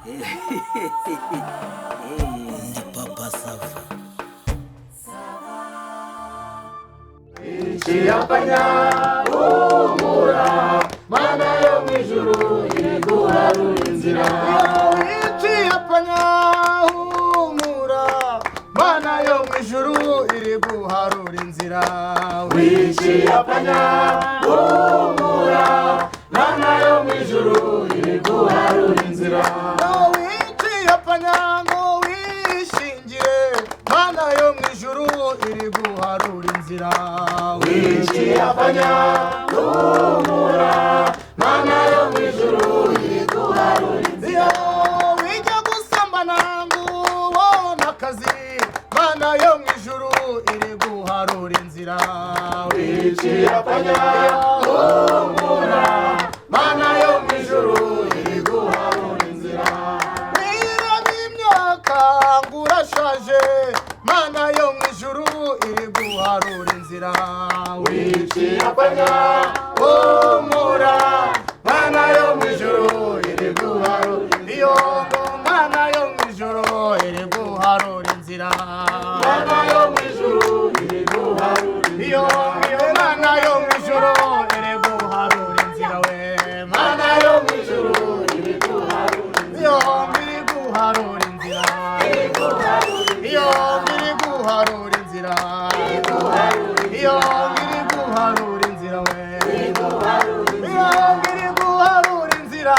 Ndi papa sava. Chiyapanya umura mana yo mwijuru iri guharura inzira. Chiyapanya umura mana yo mwijuru iri guharura inzira. Chiyapanya umura mana yo mwijuru iri guharura inzira. Chiyapanya ngo wishingire mana yo mwijuru iri guharura inzira. Chiyapanya umura mana yo mwijuru iri guharura inzira. Wijya gusambana ngo ubone akazi mana yo mwijuru iri guharura inzira. Chiyapanya umura mana yo mwijuru iri guharura inzira. Wiraba imyaka ngo urashaje mana yo mwijuru iri guharura inzira. Chiyapanya umura mana yo mwijuru iri guharura iyo mana yo mwijuru iri guharura inzira. Mana yo mwijuru iri guharura iyo mana yo mwijuru iri guharura inzira we. Mana yo mwijuru iri guharura iyo iri guharura inzira. Iyo iri guharura inzira. Iyo iri guharura inzira we. Iyo iri guharura inzira.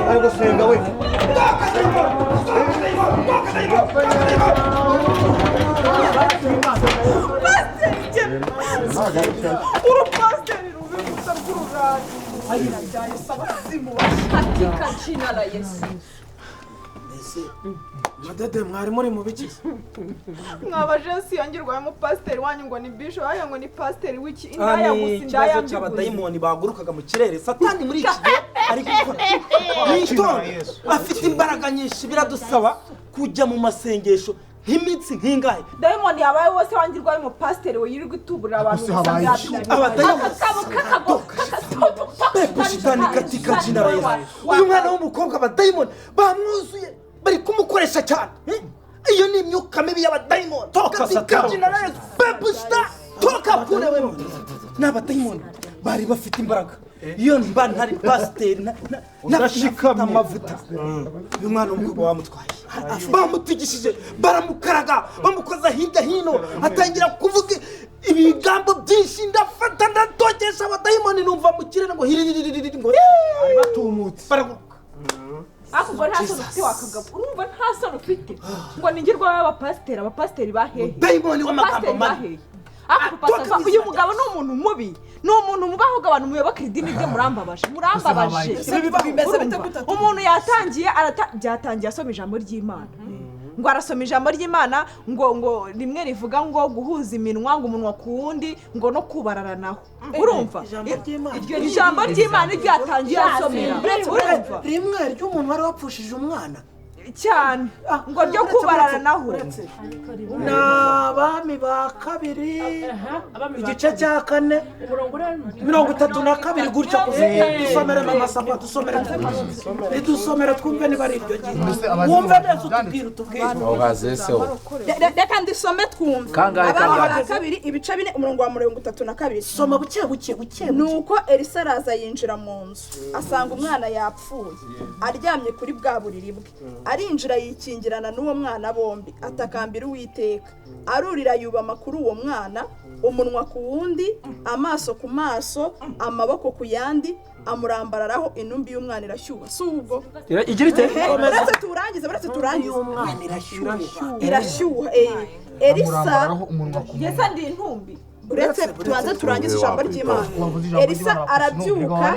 Algo senga we. Urupasiteri rubivuza rw'ururari agira byaye sabasimu hatika jina la Yesu. Madede mwari muri mu bikiza Mwabajensi yangirwa mu pasiteri wanyu ngo ni bishop aya ngo ni pasiteri wiki indaya gusinda ya cy'abadayimoni bagurukaga mu kirere satani muri iki gihe ari gukora n'itoro afite imbaraga nyinshi biradusaba kujya mu masengesho nk'imitsi nk'ingahe dayimoni yabaye wose wangirwa mu pasiteri we yirirwa ituburira abantu abadayimoni shitani katika jina la Yesu. Uyu mwana w'umukobwa abadayimoni bamwuzuye bari kumukoresha cyane. Iyo ni imyuka mibi y'abadayimoni. Toka satani. Jina la Yesu. Bebusta toka kule wewe. N'abadayimoni bari bafite imbaraga. Iyo mba ntari pasiteri nashika amavuta. Uyu mwana w'umukobwa wamutwaye. Bamutigishije baramukaraga bamukoza hirya hino atangira kuvuga ibigambo byinshi ndafata ndatokesha abadayimoni numva mu kirere ngo hiriri ngo ari batumutse baraguruka. Akubwo nta sono ufite wakagabo urumva nta sono ufite ngo ningirwa abapasiteri bahehe dayimoni w'amagambo mabi. Akupasa uyu mugabo ni umuntu mubi ni umuntu mubaho abantu muyoboka idini rye murambabaje umuntu yatangiye byatangiye asoma ijambo ry'Imana ngo arasoma ijambo ry'Imana ngo rimwe rivuga ngo guhuza iminwa ngo umunwa ku wundi ngo no kubararanaho urumva iryo ijambo ry'Imana ryatangiye asomera urumva rimwe ry'umuntu wari wapfushije umwana cyane ngo ryo kubararanaho n'abami ba kabiri igice cya 4 32 gutyo dusomere mama sapa dusomere twumve niba ari iryo gihe wumve neza utubwira reka ndisome twumve abami kabiri ibice 4 umurongo wa 32 soma buke nuko Elisa araza yinjira mu nzu asanga umwana yapfuye aryamye kuri bwa buriri bwe arinjira yikingirana n'uwo mwana bombi atakambira Uwiteka arurira yubama kuri uwo mwana umunwa ku wundi amaso ku maso amaboko ku yandi amurambararaho intumbi y'umwana irashyuha subwo igira ite baretse turangize umwana irashyuha Elisa yesa ndi intumbi uretse tubanze turangize ijambo ry'Imana. Elisa arabyuka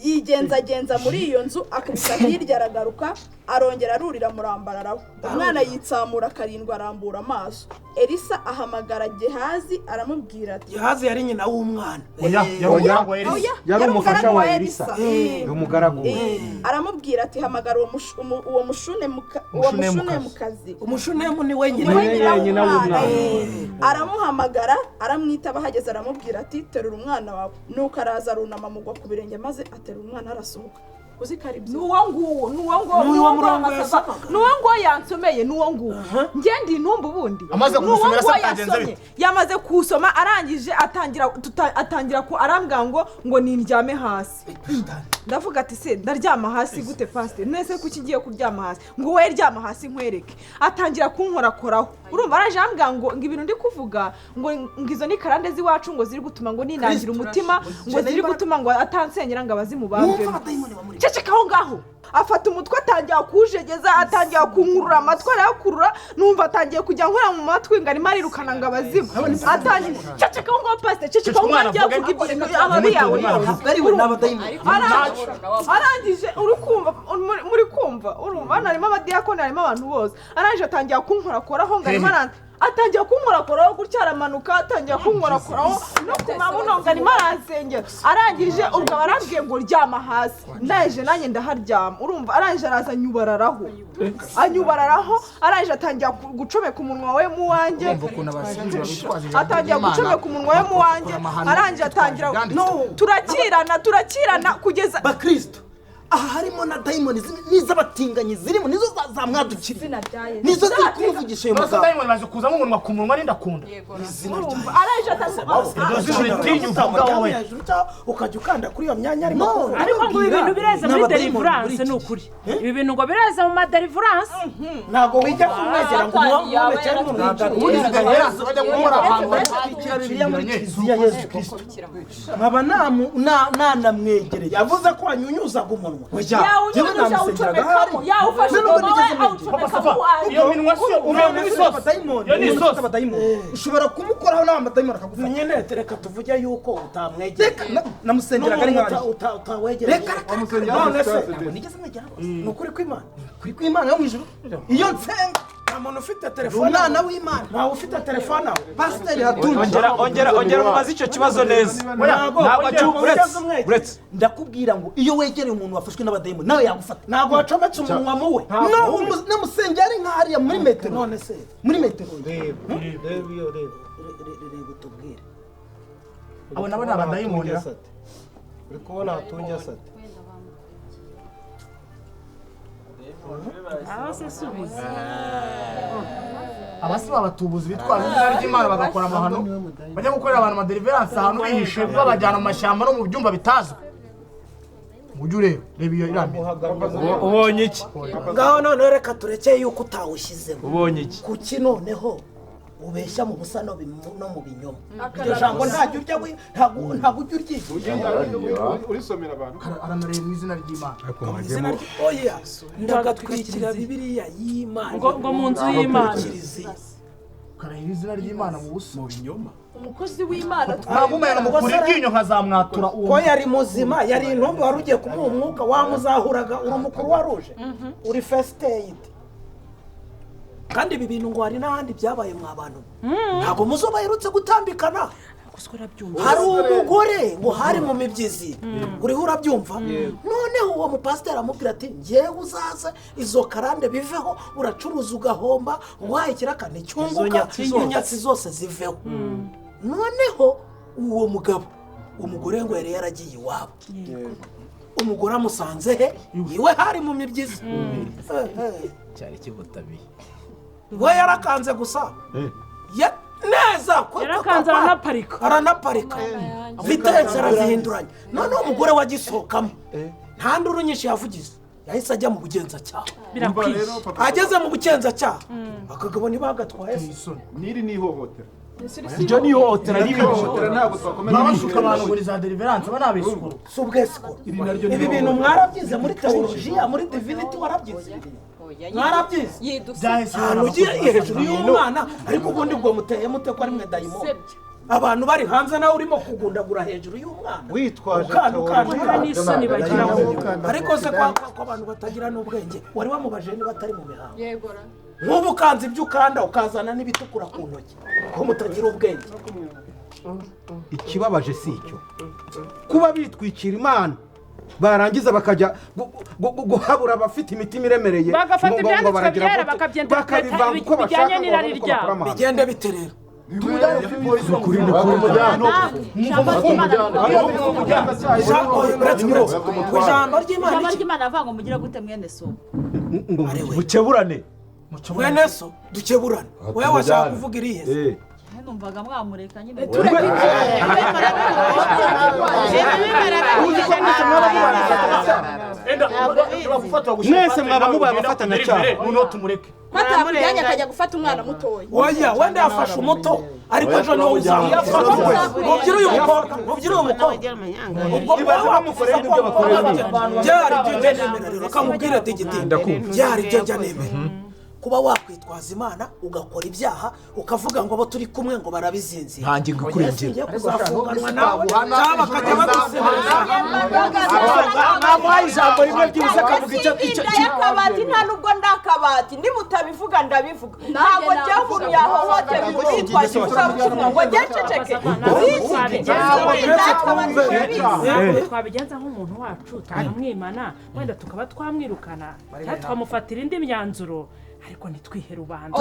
yigenzagenza muri iyo nzu akubita hirya aragaruka arongera arurira murambararaho. Umwana yitsamura karindwi arambura amaso. Elisa ahamagara Gehazi aramubwira ati Gehazi yari nyina w'umwana. Yari umufasha wa Elisa. Umugaragu. Aramubwira ati hamagara uwo mushune mukazi. Umushunemu ni wenyine w'umwana. Aramuhamagara aramwitaba hageze aramubwira ati terura umwana wawe. Nuko araza arunama mugwa ku birenge maze aterura umwana arasohoka. nuwo yansomeye nuwo nguwo ngende intumba ubundi yamaze kusoma arangije atangira ko arambwira ngo nindyame hasi. ndavuga ati se ndaryama hasi gute pastor nese kuki ngiye kuryama hasi ngo we ryama hasi nkwereke. atangira kunkorakoraho urumva araje ambwira ngo ibintu ndi kuvuga ngo ngizo ni karande ziwacu ngo ziri gutuma ngo ninangira umutima ngo ziri gutuma ngo atansenyera ngo abazimubambe. Cecekaho ngaho afata umutwe atangira kujegeza atangira kunkurura amatwi arakurura numva atangiye kujya nkora mu matwi ngo arimo arirukana ngo abazimu atangiye cecekaho ngaho pastor cecekaho ngaho agiye kuvuga ibintu ababi yawe arangije muri kumva urumva harimo abadiyakoni harimo abantu bose arangije atangira kunkorakoraho ngo arimo atangiye kunkorakoraho gutya aramanuka atangiye kunkorakoraho no kumabuno ngo arimo aransengera arangije ubwo barambwiye ngo ryama hasi ndaje nanjye ndaharyama urumva arangije araza anyubararaho arangije atangiye gucomeka umunwa we mu wanjye arangije atangira turakirana kugeza bakristo aha harimo na daimoni n'iz'abatinganyi zirimo nizo zamwadukira nizo ziri kumuvugisha uyu mugabo daimoni baje kuzamo umunwa ku munwa n'indakunda araje ukajya ukanda kuri iyo myanya arimo ariko ngo ibintu bireza muri deliverance ni ukuri ibi bintu ngo bireza mu deliverance ntago wijya kumwegera ngo umwome cyane mu deliverance bajya gukora ahantu bakikira Bibiliya muri Kiliziya Yesu Kristo nkaba nanamwegereye yavuze ko anyunyuzaga umunwa ushobora kumukoraho n'amadayimoni akagufata nyine reka tuvuge yuko utamwegera namusengeraga ari nkayo utawegera none se nigeze mwegera ni ukuri kw'Imana yo mu ijuru iyo nsenga nta muntu ufite telefone umwana w'Imana ntawe ufite telefone aho pasiteri hatunze ongera mumaze icyo kibazo neza ntabwo uretse ndakubwira ngo iyo wegereye umuntu wafashwe n'abadayimoni nawe yagufata ntabwo wacometse umunwa muwe namusengera ari nk'ahariya muri metero none se muri metero reba utubwire abo nabo ni abadayimoni uri kubona hatunge asate abasi babatubuzi bitwara izina ry'Imana bagakora amahano bajya gukorera abantu amadeliverance ahantu bihishe babajyana mu mashyamba no mu byumba bitazwi ujye ureba iyo irambi ubonye iki ngaho noneho reka turekeye yuko utawushyizemo ubonye iki kuki noneho ubeshya mu busa no mu binyoma iryo jambo ntajya urya ntabwo ujya uryiga urisomera abantu aranareba mu izina ry'Imana oya ndagatwikira Bibiliya y'Imana ngo mu nzu y'Imana karahira izina ry'Imana mu busa mu binyoma umukozi w'Imana twagumana mu kuri ryinyo nkazamwatura ko yari muzima yari intumbi wari ugiye kumuha umwuka wamuzahuraga uri umukuru waruje uri first aid kandi ibi bintu ngo hari n'ahandi byabaye mwa bantu ntabwo muzo baherutse gutambikana hari umugore ngo hari mu mibyizi uriho urabyumva noneho uwo mupasiteri amubwira ati ngewe uzaze izo karande biveho uracuruza ugahomba uhaye ikirakane cyunguka inyatsi zose ziveho noneho uwo mugabo umugore ngo yari yaragiye iwabo umugore amusanze he iwe hari mu mibyizi cyari kibutabiye we yarakanze gusa neza yarakanze aranaparika vitesse arazihinduranya noneho umugore wagisohokamo nta nduru nyinshi yavugize yahise ajya mu bugenzacyaha ageze mu bugenzacyaha akagabo ntibagatwaye n'iri ni ihohotera iryo ni ihohotera ntabwo twakomeza babashuka abantu muri za deliverance banabisukuru si ubwesikoro ibi bintu mwarabyize muri teolojiya muri divinity warabyize mwarabyize ahantu ugiye hejuru y'umwana ariko ubundi bwo muteye mute ko ari mwe dayimoni abantu bari hanze nawe urimo kugundagura hejuru y'umwana witwaje n'isoni bagira ariko se ko abantu batagira n'ubwenge wari wamubajije niba atari mu mihango nk'ubu ukanze ibyo ukanda ukazana n'ibitukura ku ntoki ko mutagira ubwenge. ikibabaje si icyo kuba bitwikira imana barangiza bakajya guhabura abafite imitima iremereye bagafata ibyanditswe byera bakabyinterpreta bijyanye n'irari ryabo. bigende bite rero ijambo ry'imana avuga ngo mugire gute mwene so mukeburane mwene so dukeburane wowe washaka kuvuga irihe numvaga mwamureka nyine mwese mwaba mubaye abafatanyacyaha noneho tumureke batamujyanye akajya gufata umwana mutoya oya wenda yafashe umuto ariko ejo niwo uzamufata mubyire uyu mukobwa ubwo ibaze bamukorera ibyo bakorera byari ibyo njya nemera rero kamubwire digitinda byari ibyo njya nemera kuba wakwitwaza imana ugakora ibyaha ukavuga ngo abo turi kumwe ngo barabizinze ntange gukurengera kuzafunganwa nawe cyangwa bakajya badusebereza namuhaye ijambo rimwe byibuze akavuga icyo akabati nta nubwo ndakabati nimutabivuga ndabivuga ntabwo byavumye yahohotera umuntu yitwaje ivugabutumwa ngo njye nceceke twabigenza nk'umuntu wacu tukamwimana wenda tukaba twamwirukana cyangwa tukamufatira indi myanzuro ariko ntitwihe rubanda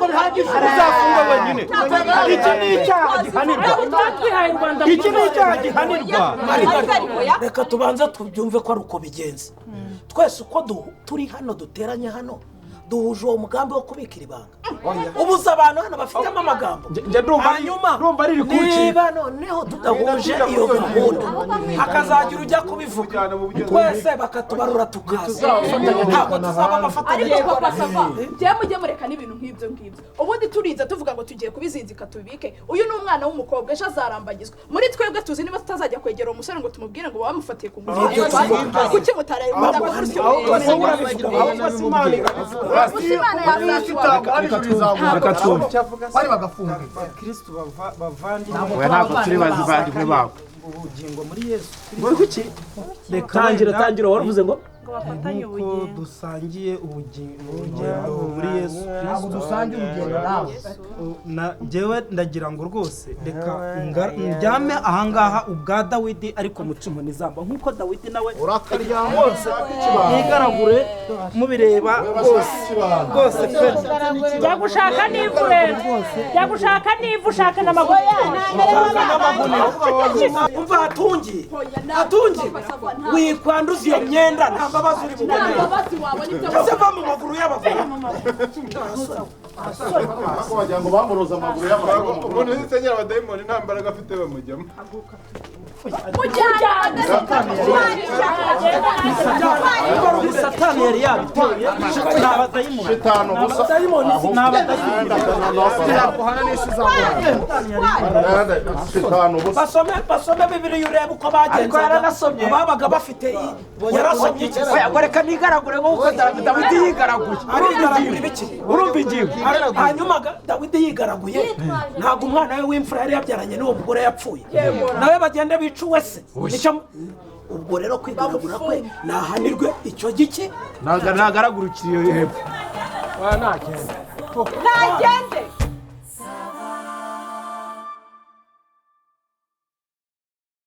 uzafungwa wenyine iki ni icyaha gihanirwa iki ni icyaha gihanirwa reka tubanze tubyumve ko ari uko bigenze twese uko turi hano duteranye hano duhuje uwo mugambi wo kubikira ibanga ubuze abantu hano bafitemo amagambo hanyuma niba noneho tudahuje iyo gahunda hakazagira ujya kubivuga twese bakatubarura tukaza ntabwo tuzaba abafatanya ariko papa sava njye mujye mureka n'ibintu nk'ibyo ngibyo ubundi turiza tuvuga ngo tugiye kubizinzika tubibike uyu ni umwana w'umukobwa ejo azarambagizwa muri twebwe tuzi niba tutazajya kwegera uwo musore ngo tumubwire ngo bamufatiye ku ngufu kuki mutaraye bari bagafunga kristo bavandimwe ntabwo turi bazivandimwe bawe ubugingo muri Yesu tangira waravuze ngo nk'uko dusangiye urugendo muri Yesu ntabwo dusangiye urugendo nawe njyewe ndagira ngo rwose reka ndyame ahangaha ubwa Dawidi ariko muca inkoni zamba nk'uko Dawidi nawe urakaryama rwose yigaragure mubireba rwose pe jya gushaka n'ivu rero jya gushaka n'ivu ushaka n'amaguru umva hatungi wikwanduza iyo myenda nta mbabazi uri bubone ese va mu maguru y'abagore wagira ngo bamuroza amaguru y'abagore umuntu w'insenyera abadayimoni nta mbaraga afite bamujyamo satani yari yabiteye ni abadayimoni shitano gusa ni abadayimoni shitano gusa basome Bibiliya urebe uko bagenzaga babaga bafite yarasomye iki reka nigaragure nk'uko Dawidi yigaraguye arigaragura ibiki urumva ingingo hanyuma Dawidi yigaraguye ntabwo umwana we w'imfura yari yabyaranye n'uwo mugore yapfuye nawe bagenda bicuwe se ubwo rero kwigaragura kwe nahanirwe icyo gike nagaragurukira iyo hepfo ntagende